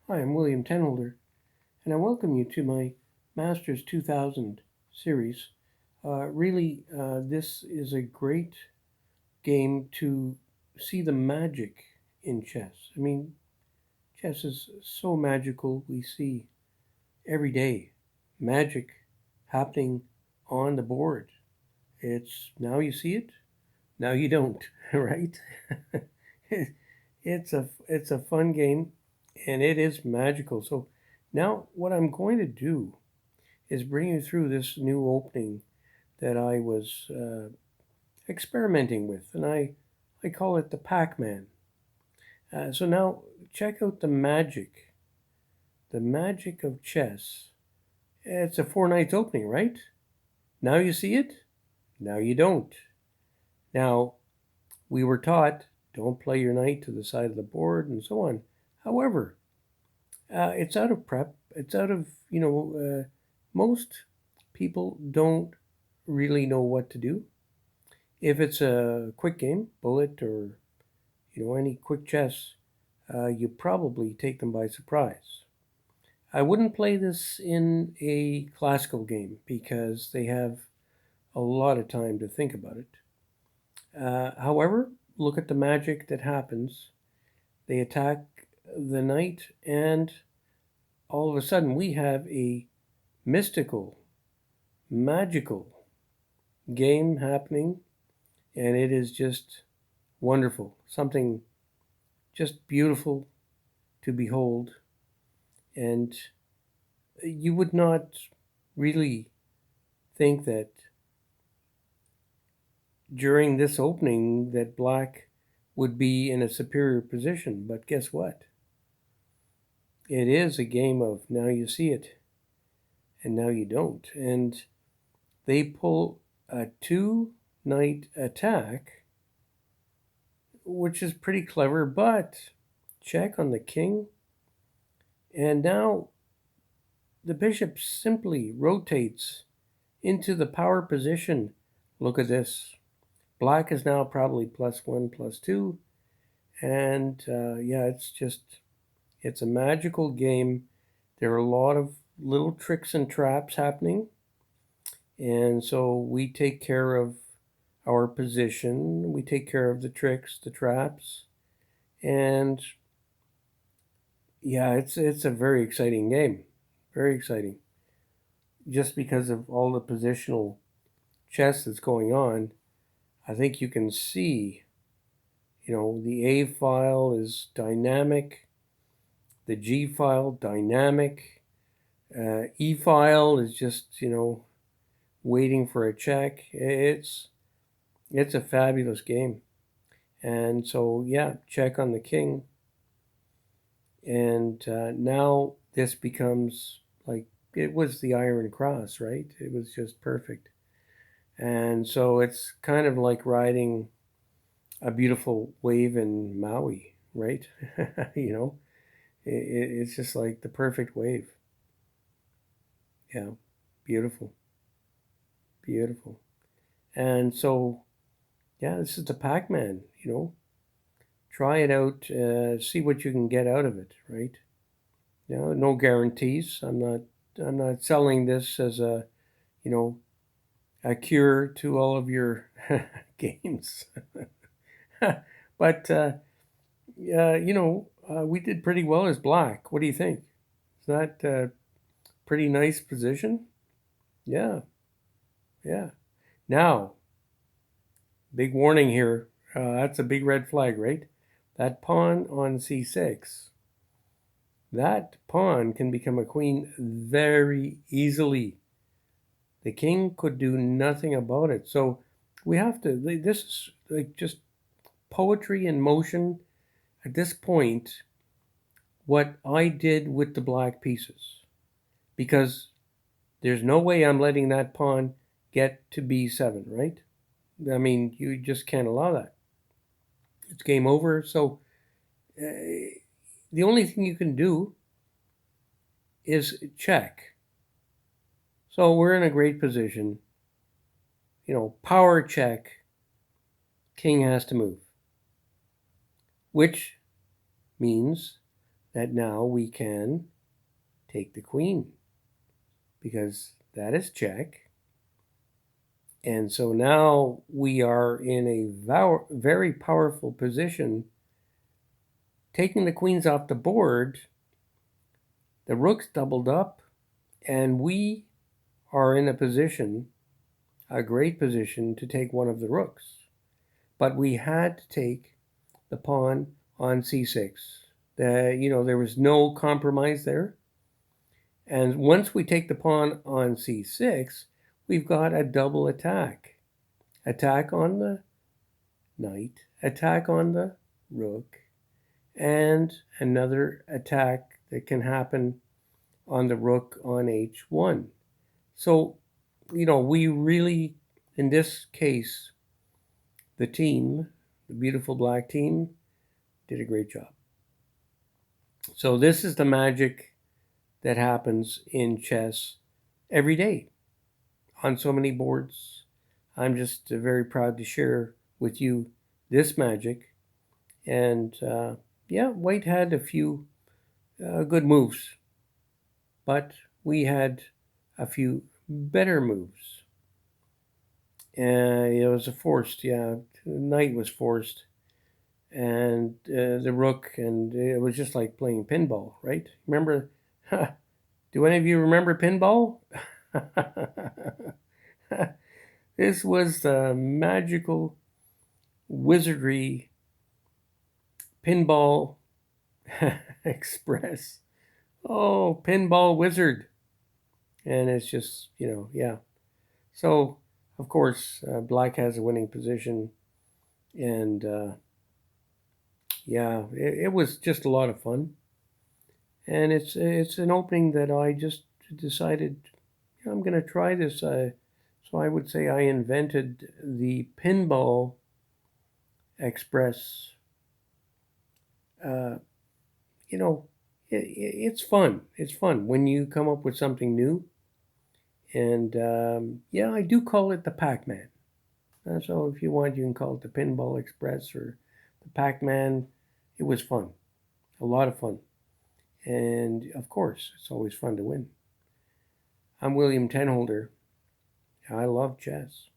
Hi, I'm William Tenholder, and I welcome you to my Masters 2000 series. This is a great game to see the magic in chess. I mean, chess is so magical. We see every day magic happening on the board. It's now you see it, now you don't, right? It's a fun game, and it is magical. So now what I'm going to do is bring you through this new opening that I was experimenting with, and I call it the Pac-Man. So now check out the magic of chess. It's a four nights opening, right? Now you see it, now you don't. Now we were taught don't play your knight to the side of the board and so on. However, it's out of prep. It's out of most people don't really know what to do. If it's a quick game, bullet or any quick chess, you probably take them by surprise. I wouldn't play this in a classical game because they have a lot of time to think about it. However, look at the magic that happens. They attack the knight, and all of a sudden we have a mystical, magical game happening, and it is just wonderful. Something just beautiful to behold. And you would not really think that during this opening that black would be in a superior position, but guess what? It is a game of now you see it and now you don't. And they pull a two knight attack, which is pretty clever, but check on the king. And now the bishop simply rotates into the power position. Look at this. Black is now probably +1, +2. And it's a magical game. There are a lot of little tricks and traps happening. And so we take care of our position. We take care of the tricks, the traps. And yeah, it's a very exciting game. Very exciting. Just because of all the positional chess that's going on, I think you can see, the A file is dynamic, the G file dynamic, E file is just, waiting for a check. It's a fabulous game. And so, yeah, check on the king. And now this becomes like, it was the Iron Cross, right? It was just perfect. And so it's kind of like riding a beautiful wave in Maui, right? It's just like the perfect wave. Yeah, beautiful, beautiful. And so, yeah, this is the Pac-Man, try it out, see what you can get out of it, right? No guarantees. I'm not selling this as you know, a cure to all of your games. But we did pretty well as black. What do you think? Is that a pretty nice position? Yeah, yeah. Now, big warning here. That's a big red flag, right? That pawn on c6. That pawn can become a queen very easily. The king could do nothing about it. So we have to, this is like just poetry in motion at this point, what I did with the black pieces. Because there's no way I'm letting that pawn get to b7, right? I mean, you just can't allow that. It's game over. So the only thing you can do is check. So we're in a great position. Power check. King has to move. Which means that now we can take the queen, because that is check. And so now we are in a very powerful position. Taking the queens off the board, the rook's doubled up, and we are in a position, a great position, to take one of the rooks. But we had to take the pawn on c6. There was no compromise there. And once we take the pawn on c6, we've got a double attack. Attack on the knight, attack on the rook, and another attack that can happen on the rook on h1. So, we really, in this case, the team, the beautiful black team, did a great job. So this is the magic that happens in chess every day on so many boards. I'm just very proud to share with you this magic. And yeah, white had a few good moves, but we had a few better moves. It was the knight was forced, and the rook, and it was just like playing pinball, right? Remember, do any of you remember pinball? This was the magical wizardry pinball express. Oh, pinball wizard. And it's just, yeah. So, of course, black has a winning position. And yeah, it was just a lot of fun. And it's an opening that I just decided, I'm going to try this. So I would say I invented the pinball express. It's fun. It's fun when you come up with something new. And yeah, I do call it the Pac-Man. So if you want, you can call it the Pinball Express or the Pac-Man. It was fun, a lot of fun. And of course, it's always fun to win. I'm William Tenholder. I love chess.